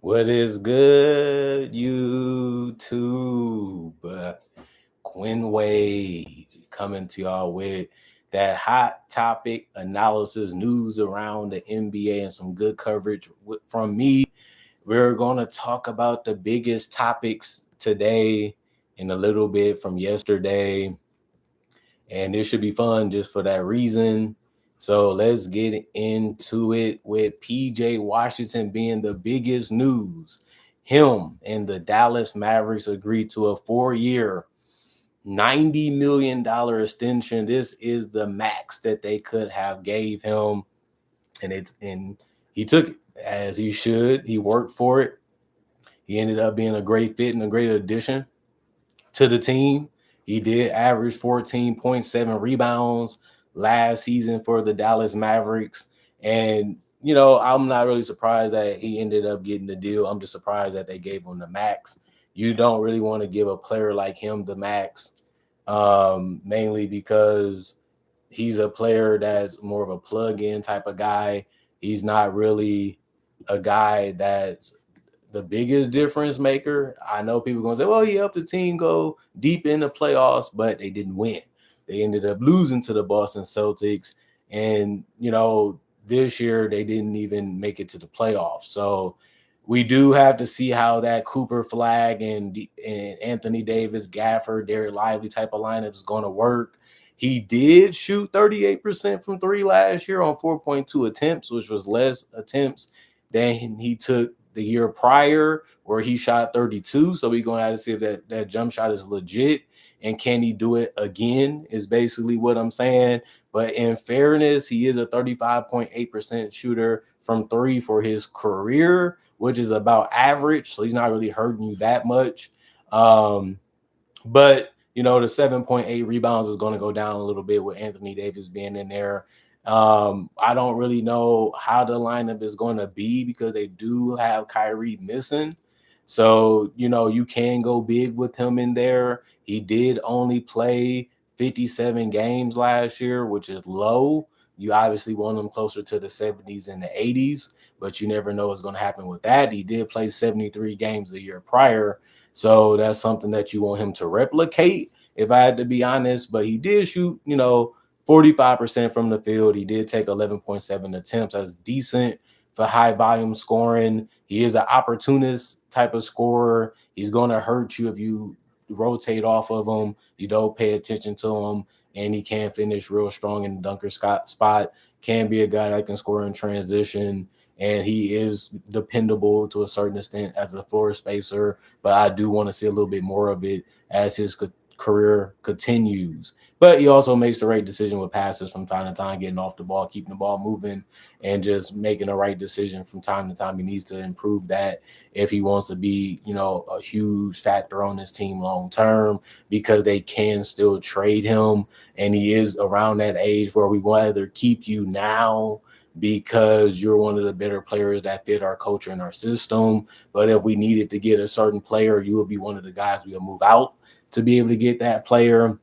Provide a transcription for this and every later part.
What is good, YouTube? Quinn Wade coming to y'all with that hot topic analysis, news around the NBA, and some good coverage from me. We're going to talk about the biggest topics today and a little bit from yesterday, and it should be fun just for that reason. So let's get into it with PJ Washington being the biggest news. Him and the Dallas Mavericks agreed to a 4-year, $90 million extension. This is the max that they could have gave him. And he took it as he should. He worked for it. He ended up being a great fit and a great addition to the team. He did average 14.7 rebounds last season for the Dallas Mavericks. And, I'm not really surprised that he ended up getting the deal. I'm just surprised that they gave him the max. You don't really want to give a player like him the max, mainly because he's a player that's more of a plug-in type of guy. He's not really a guy that's the biggest difference maker. I know people are going to say, well, he helped the team go deep in the playoffs, but they didn't win. They ended up losing to the Boston Celtics. And, this year they didn't even make it to the playoffs. So we do have to see how that Cooper Flag and Anthony Davis, Gafford, Derek Lively type of lineup is going to work. He did shoot 38% from three last year on 4.2 attempts, which was less attempts than he took the year prior, where he shot 32. So we're going to have to see if that jump shot is legit, and can he do it again is basically what I'm saying. But in fairness, he is a 35.8% shooter from three for his career, which is about average. So he's not really hurting you that much. But the 7.8 rebounds is going to go down a little bit with Anthony Davis being in there. I don't really know how the lineup is going to be because they do have Kyrie missing. So, you can go big with him in there. He did only play 57 games last year, which is low. You obviously want him closer to the 70s and the 80s, but you never know what's going to happen with that. He did play 73 games the year prior. So that's something that you want him to replicate, if I had to be honest. But he did shoot, 45% from the field. He did take 11.7 attempts. That's decent for high volume scoring. He is an opportunist type of scorer. He's going to hurt you if you rotate off of him. You don't pay attention to him, and he can finish real strong in the dunker spot. Can be a guy that can score in transition, and he is dependable to a certain extent as a floor spacer. But I do want to see a little bit more of it as his career continues. But he also makes the right decision with passes from time to time, getting off the ball, keeping the ball moving, and just making the right decision from time to time. He needs to improve that if he wants to be, a huge factor on this team long term, because they can still trade him. And he is around that age where we want to either keep you now because you're one of the better players that fit our culture and our system. But if we needed to get a certain player, you would be one of the guys we'll move out to be able to get that player.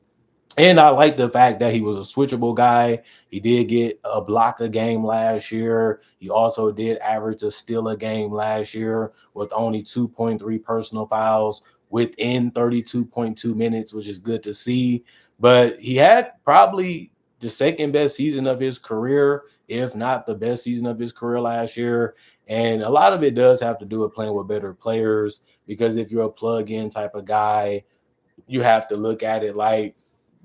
And I like the fact that he was a switchable guy. He did get a block a game last year. He also did average a steal a game last year with only 2.3 personal fouls within 32.2 minutes, which is good to see. But he had probably the second best season of his career, if not the best season of his career last year. And a lot of it does have to do with playing with better players, because if you're a plug-in type of guy, you have to look at it like,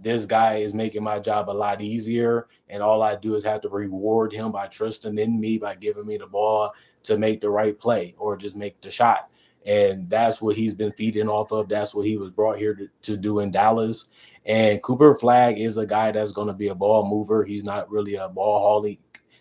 this guy is making my job a lot easier, and all I do is have to reward him by trusting in me, by giving me the ball to make the right play or just make the shot. And that's what he's been feeding off of. That's what he was brought here to do in Dallas. And Cooper Flag is a guy that's going to be a ball mover. He's not really a ball hauling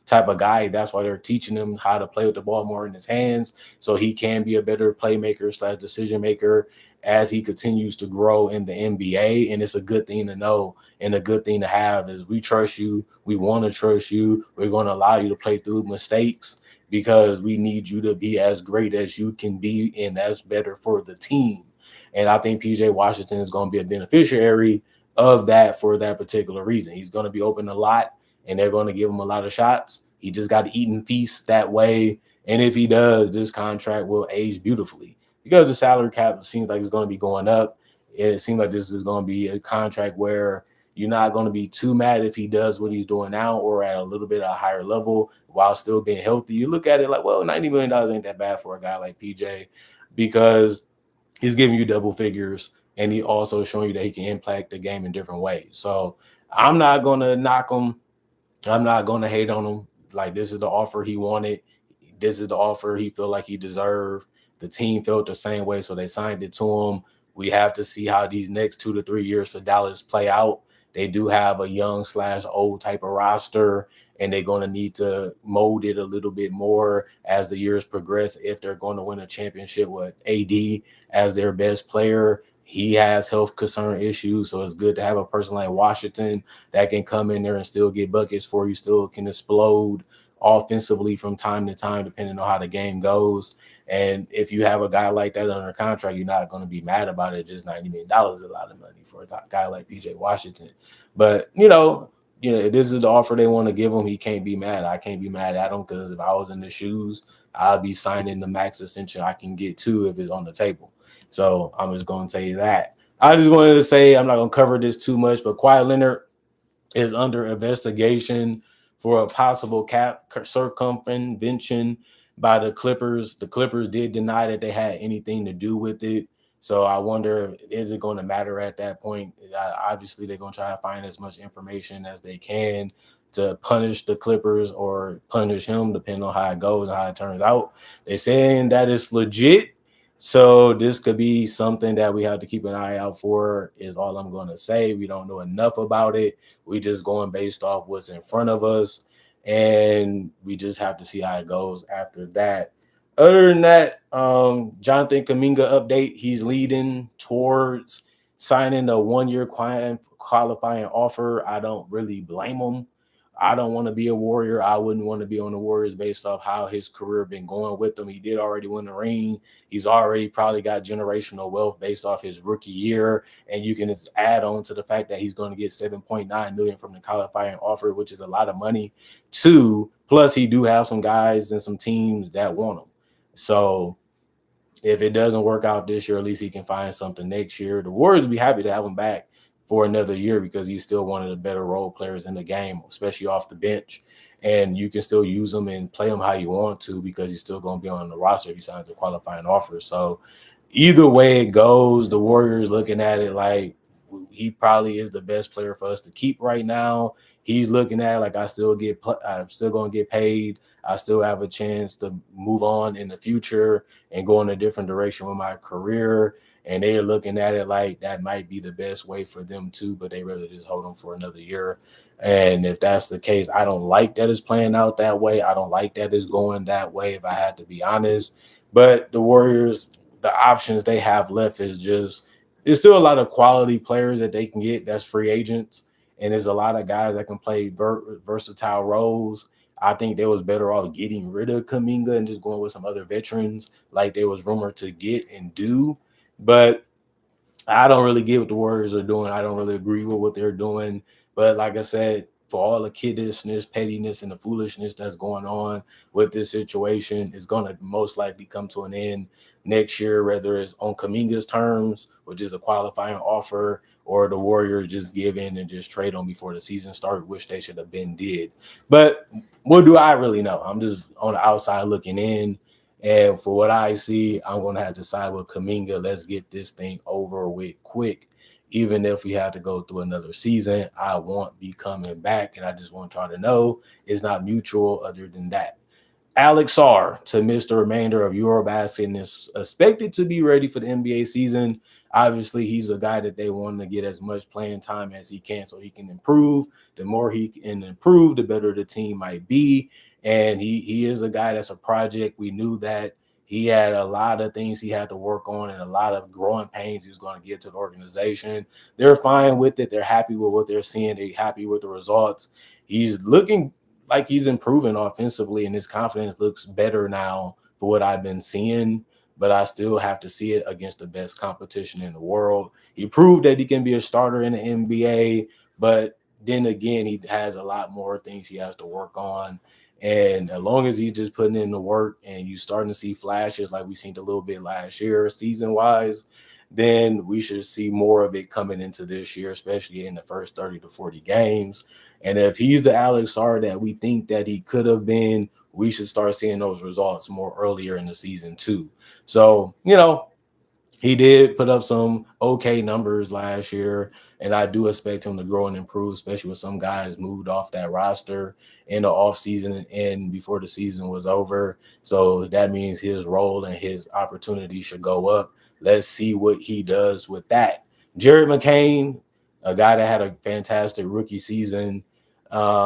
type of guy. That's why they're teaching him how to play with the ball more in his hands, so he can be a better playmaker / decision maker as he continues to grow in the NBA. And it's a good thing to know and a good thing to have, is we trust you. We want to trust you. We're going to allow you to play through mistakes because we need you to be as great as you can be, and that's better for the team. And I think PJ Washington is going to be a beneficiary of that for that particular reason. He's going to be open a lot, and they're going to give him a lot of shots. He just got to eat and feast that way And if he does, this contract will age beautifully because the salary cap seems like it's going to be going up. It seems like this is going to be a contract where you're not going to be too mad if he does what he's doing now or at a little bit of a higher level while still being healthy. You look at it like, well, $90 million ain't that bad for a guy like PJ because he's giving you double figures and he also showing you that he can impact the game in different ways. So I'm not going to knock him. I'm not going to hate on him. Like, this is the offer he wanted. This is the offer he felt like he deserved. The team felt the same way, so they signed it to him. We have to see how these next 2 to 3 years for Dallas play out. They do have a young slash old type of roster, and they're going to need to mold it a little bit more as the years progress if they're going to win a championship with AD as their best player. He has health concern issues, so it's good to have a person like Washington that can come in there and still get buckets for you, still can explode offensively from time to time, depending on how the game goes. And if you have a guy like that under contract, you're not going to be mad about it. Just $90 million is a lot of money for a guy like PJ Washington. But this is the offer they want to give him. He can't be mad. I can't be mad at him because if I was in the shoes, I'd be signing the max extension I can get to if it's on the table. So I'm just going to tell you that. I just wanted to say I'm not going to cover this too much, but Kawhi Leonard is under investigation for a possible cap circumvention by the Clippers. The Clippers did deny that they had anything to do with it. So I wonder, is it going to matter at that point? Obviously, they're going to try to find as much information as they can to punish the Clippers or punish him, depending on how it goes and how it turns out. They're saying that it's legit. So this could be something that we have to keep an eye out for, is all I'm going to say. We don't know enough about it. We just going based off what's in front of us, and we just have to see how it goes after that. Other than that, Jonathan Kaminga update. He's leading towards signing a 1-year qualifying offer. I don't really blame him. I don't want to be a Warrior. I wouldn't want to be on the Warriors based off how his career been going with them. He did already win the ring. He's already probably got generational wealth based off his rookie year. And you can just add on to the fact that he's going to get $7.9 million from the qualifying offer, which is a lot of money too. Plus, he do have some guys and some teams that want him. So if it doesn't work out this year, at least he can find something next year. The Warriors will be happy to have him back for another year because he's still one of the better role players in the game, especially off the bench. And you can still use him and play him how you want to because he's still going to be on the roster if he signs a qualifying offer. So either way it goes, the Warriors looking at it like he probably is the best player for us to keep right now. He's looking at it like I'm still going to get paid. I still have a chance to move on in the future and go in a different direction with my career. And they're looking at it like that might be the best way for them too, but they rather just hold him for another year. And if that's the case, I don't like that it's playing out that way. I don't like that it's going that way, if I had to be honest. But the Warriors, the options they have left is just, there's still a lot of quality players that they can get that's free agents. And there's a lot of guys that can play versatile roles. I think they was better off getting rid of Kaminga and just going with some other veterans like they was rumored to get and do. But I don't really get what the Warriors are doing. I don't really agree with what they're doing. But like I said, for all the kiddishness, pettiness, and the foolishness that's going on with this situation, is going to most likely come to an end next year, whether it's on Kaminga's terms, which is a qualifying offer, or the Warriors just give in and just trade on before the season started, which they should have been did. But what do I really know? I'm just on the outside looking in. And for what I see, I'm going to have to side with Kaminga. Let's get this thing over with quick. Even if we have to go through another season, I won't be coming back. And I just want y'all to know it's not mutual other than that. Alex R to miss the remainder of Eurobasket and is expected to be ready for the NBA season. Obviously, he's a guy that they want to get as much playing time as he can so he can improve. The more he can improve, the better the team might be. And he is a guy that's a project. We knew that he had a lot of things he had to work on and a lot of growing pains he was going to get to the organization. They're fine with it. They're happy with what they're seeing. They're happy with the results. He's looking like he's improving offensively, and his confidence looks better now for what I've been seeing. But I still have to see it against the best competition in the world. He proved that he can be a starter in the NBA, but then again, he has a lot more things he has to work on. And as long as he's just putting in the work and you starting to see flashes like we seen a little bit last year, season wise, then we should see more of it coming into this year, especially in the first 30 to 40 games. And if he's the Alex Sarr that we think that he could have been, we should start seeing those results more earlier in the season too. So, he did put up some okay numbers last year, and I do expect him to grow and improve, especially with some guys moved off that roster in the offseason and before the season was over. So that means his role and his opportunity should go up. Let's see what he does with that. Jared McCain, a guy that had a fantastic rookie season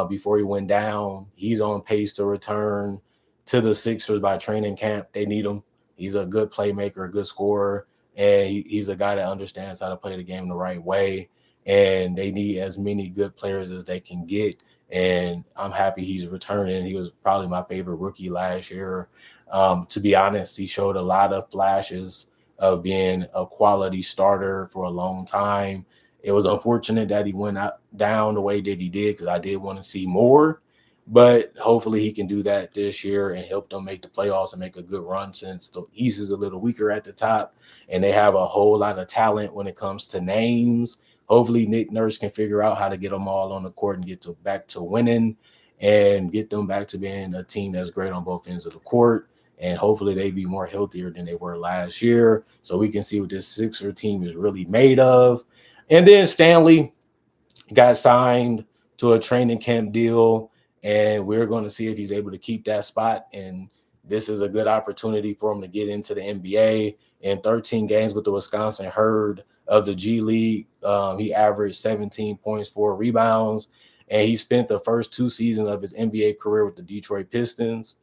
before he went down, he's on pace to return to the Sixers by training camp. They need him. He's a good playmaker, a good scorer, and he's a guy that understands how to play the game the right way. And they need as many good players as they can get. And I'm happy he's returning. He was probably my favorite rookie last year. To be honest, he showed a lot of flashes of being a quality starter for a long time. It was unfortunate that he went out down the way that he did because I did want to see more. But hopefully he can do that this year and help them make the playoffs and make a good run since the East is a little weaker at the top and they have a whole lot of talent when it comes to names. Hopefully Nick Nurse can figure out how to get them all on the court and get back to winning and get them back to being a team that's great on both ends of the court. And hopefully they be more healthier than they were last year so we can see what this Sixer team is really made of. And then Stanley got signed to a training camp deal, and we're going to see if he's able to keep that spot. And this is a good opportunity for him to get into the NBA. In 13 games with the Wisconsin Herd of the G League, he averaged 17 points, 4 rebounds, and he spent the first 2 seasons of his NBA career with the Detroit Pistons.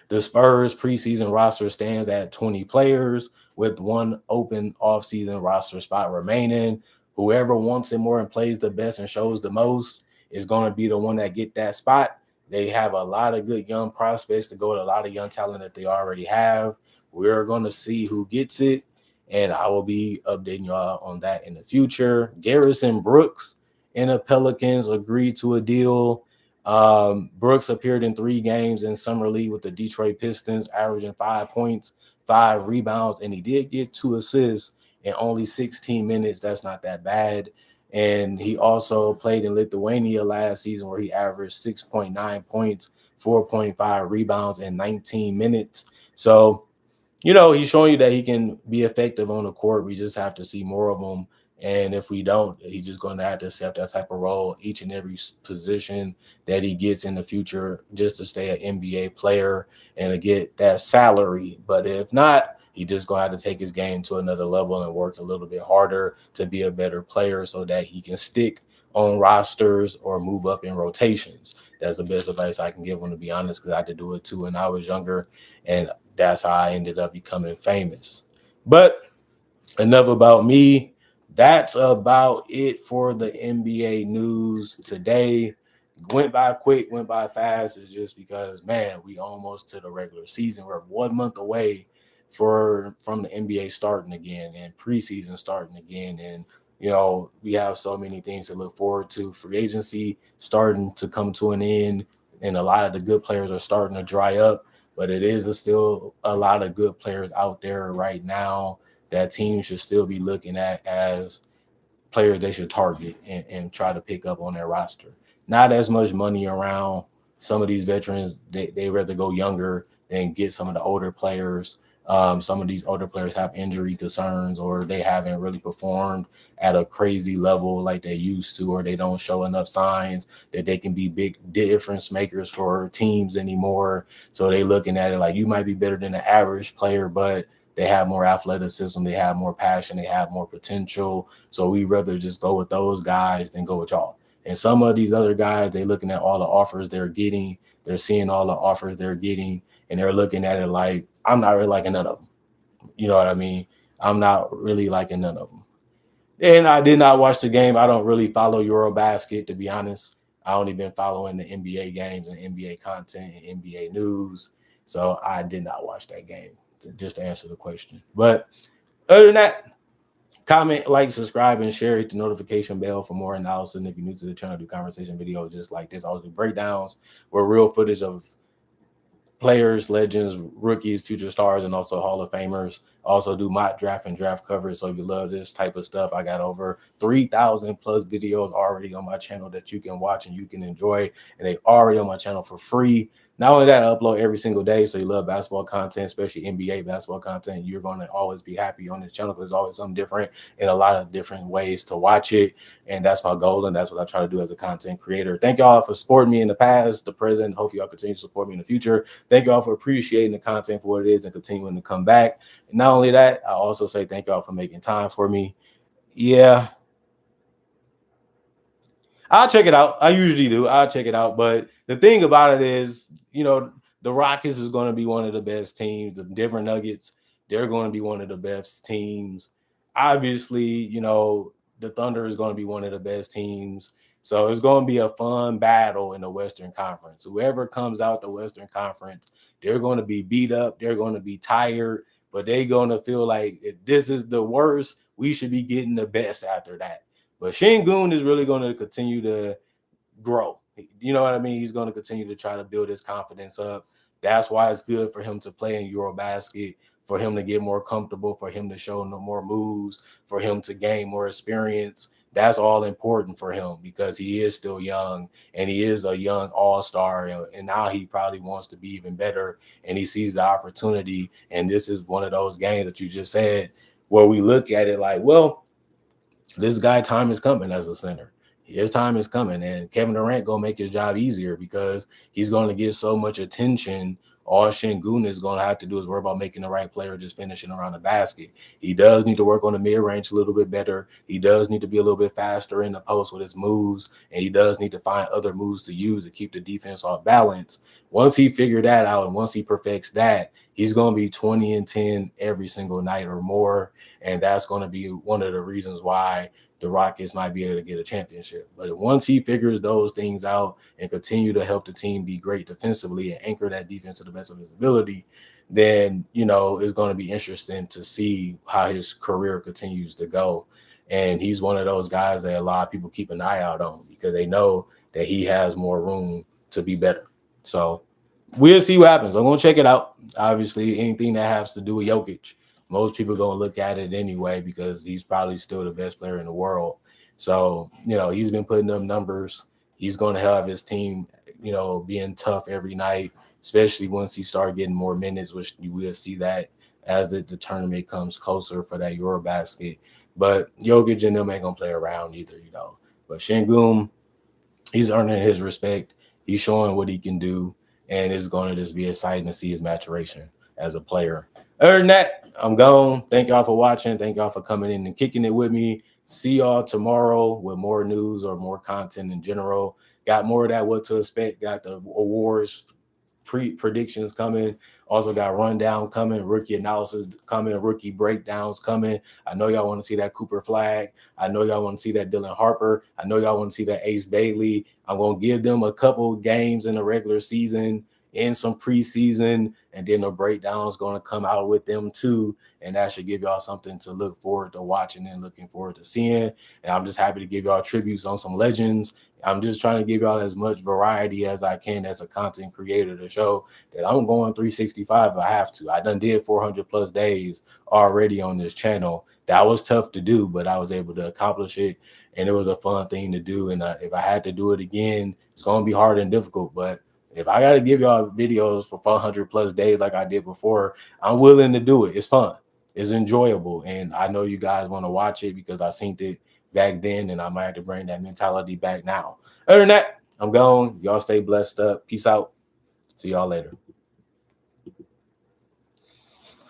The Spurs preseason roster stands at 20 players with one open offseason roster spot remaining. Whoever wants it more and plays the best and shows the most is going to be the one that get that spot. They have a lot of good young prospects to go with a lot of young talent that they already have. We're going to see who gets it, and I will be updating y'all on that in the future. Garrison Brooks and the Pelicans agreed to a deal. Brooks appeared in 3 games in summer league with the Detroit Pistons, averaging 5 points, 5 rebounds, and he did get 2 assists in only 16 minutes. That's not that bad. And he also played in Lithuania last season where he averaged 6.9 points, 4.5 rebounds in 19 minutes. So he's showing you that he can be effective on the court. We just have to see more of him. And if we don't, he's just going to have to accept that type of role each and every position that he gets in the future just to stay an NBA player and to get that salary. But if not, he just going to have to take his game to another level and work a little bit harder to be a better player so that he can stick on rosters or move up in rotations. That's the best advice I can give him, to be honest, because I had to do it too when I was younger. And that's how I ended up becoming famous. But enough about me. That's about it for the NBA news today. Went by quick, went by fast. It's just because, man, we almost to the regular season. We're 1 month away from the NBA starting again and preseason starting again. And we have so many things to look forward to. Free agency starting to come to an end, and a lot of the good players are starting to dry up. But it is still a lot of good players out there right now that teams should still be looking at as players they should target and try to pick up on their roster. Not as much money around some of these veterans. They rather go younger than get some of the older players. Some of these older players have injury concerns or they haven't really performed at a crazy level like they used to, or they don't show enough signs that they can be big difference makers for teams anymore. So they looking at it like you might be better than the average player, but they have more athleticism, they have more passion, they have more potential. So we rather just go with those guys than go with y'all. And some of these other guys, they looking at all the offers they're getting, they're seeing all the offers they're getting, and they're looking at it like, I'm not really liking none of them. You know what I mean? I'm not really liking none of them. And I did not watch the game. I don't really follow Eurobasket, to be honest. I only been following the NBA games and NBA content and NBA news. So I did not watch that game, just to answer the question. But other than that, Comment, like, subscribe, and share. Hit the notification bell for more analysis. And if you're new to the channel, do conversation videos just like this. I always do breakdowns where real footage of players, legends, rookies, future stars, and also Hall of Famers. Also do mock draft and draft coverage. So if you love this type of stuff, I got over 3,000 plus videos already on my channel that you can watch and you can enjoy. And they already on my channel for free. Not only that, I upload every single day. So you love basketball content, especially NBA basketball content. You're going to always be happy on this channel because there's always something different and a lot of different ways to watch it. And that's my goal. And that's what I try to do as a content creator. Thank y'all for supporting me in the past, the present. Hopefully y'all continue to support me in the future. Thank y'all for appreciating the content for what it is and continuing to come back. And not only that, I also say thank y'all for making time for me. Yeah, I'll check it out. I usually do. I'll check it out. But the thing about it is, the Rockets is going to be one of the best teams. The Denver Nuggets, they're going to be one of the best teams. Obviously, the Thunder is going to be one of the best teams. So it's going to be a fun battle in the Western Conference. Whoever comes out the Western Conference, they're going to be beat up. They're going to be tired, but they're going to feel like if this is the worst, we should be getting the best after that. But Shingun is really going to continue to grow. You know what I mean? He's going to continue to try to build his confidence up. That's why it's good for him to play in Eurobasket, for him to get more comfortable, for him to show no more moves, for him to gain more experience. That's all important for him because he is still young and he is a young all-star. And now he probably wants to be even better and he sees the opportunity. And this is one of those games that you just said where we look at it like, well, this guy time is coming as a center. His time is coming, and Kevin Durant gonna make his job easier because he's going to get so much attention. All Shingun is going to have to do is worry about making the right player, just finishing around the basket. He does need to work on the mid range a little bit better. He does need to be a little bit faster in the post with his moves, and he does need to find other moves to use to keep the defense off balance. Once he figured that out, and once he perfects that, he's going to be 20 and 10 every single night or more. And that's going to be one of the reasons why the Rockets might be able to get a championship. But once he figures those things out and continue to help the team be great defensively and anchor that defense to the best of his ability, then, it's going to be interesting to see how his career continues to go. And he's one of those guys that a lot of people keep an eye out on because they know that he has more room to be better. So we'll see what happens. I'm going to check it out. Obviously, anything that has to do with Jokic, most people going to look at it anyway because he's probably still the best player in the world. So, he's been putting up numbers. He's going to have his team, being tough every night, especially once he starts getting more minutes, which you will see that as the tournament comes closer for that Eurobasket. But Jokic and them ain't going to play around either, But Şengün, he's earning his respect. He's showing what he can do, and it's going to just be exciting to see his maturation as a player. Other than that, I'm gone. Thank y'all for watching. Thank y'all for coming in and kicking it with me. See y'all tomorrow with more news or more content in general. Got more of that what to expect. Got the awards predictions coming. Also got rundown coming, rookie analysis coming, rookie breakdowns coming. I know y'all want to see that Cooper Flag. I know y'all want to see that Dylan Harper. I know y'all want to see that Ace Bailey. I'm going to give them a couple games in the regular season and some preseason, and then the breakdown is going to come out with them too. And that should give y'all something to look forward to watching and looking forward to seeing. And I'm just happy to give y'all tributes on some legends. I'm just trying to give y'all as much variety as I can as a content creator to show that I'm going 365 if I have to. I done did 400 plus days already on this channel. That was tough to do, but I was able to accomplish it, and it was a fun thing to do. And if I had to do it again, it's going to be hard and difficult, but if I got to give y'all videos for 400 plus days like I did before, I'm willing to do it. It's fun. It's enjoyable. And I know you guys want to watch it because I seen it back then, and I might have to bring that mentality back now. Other than that, I'm gone. Y'all stay blessed up. Peace out. See y'all later.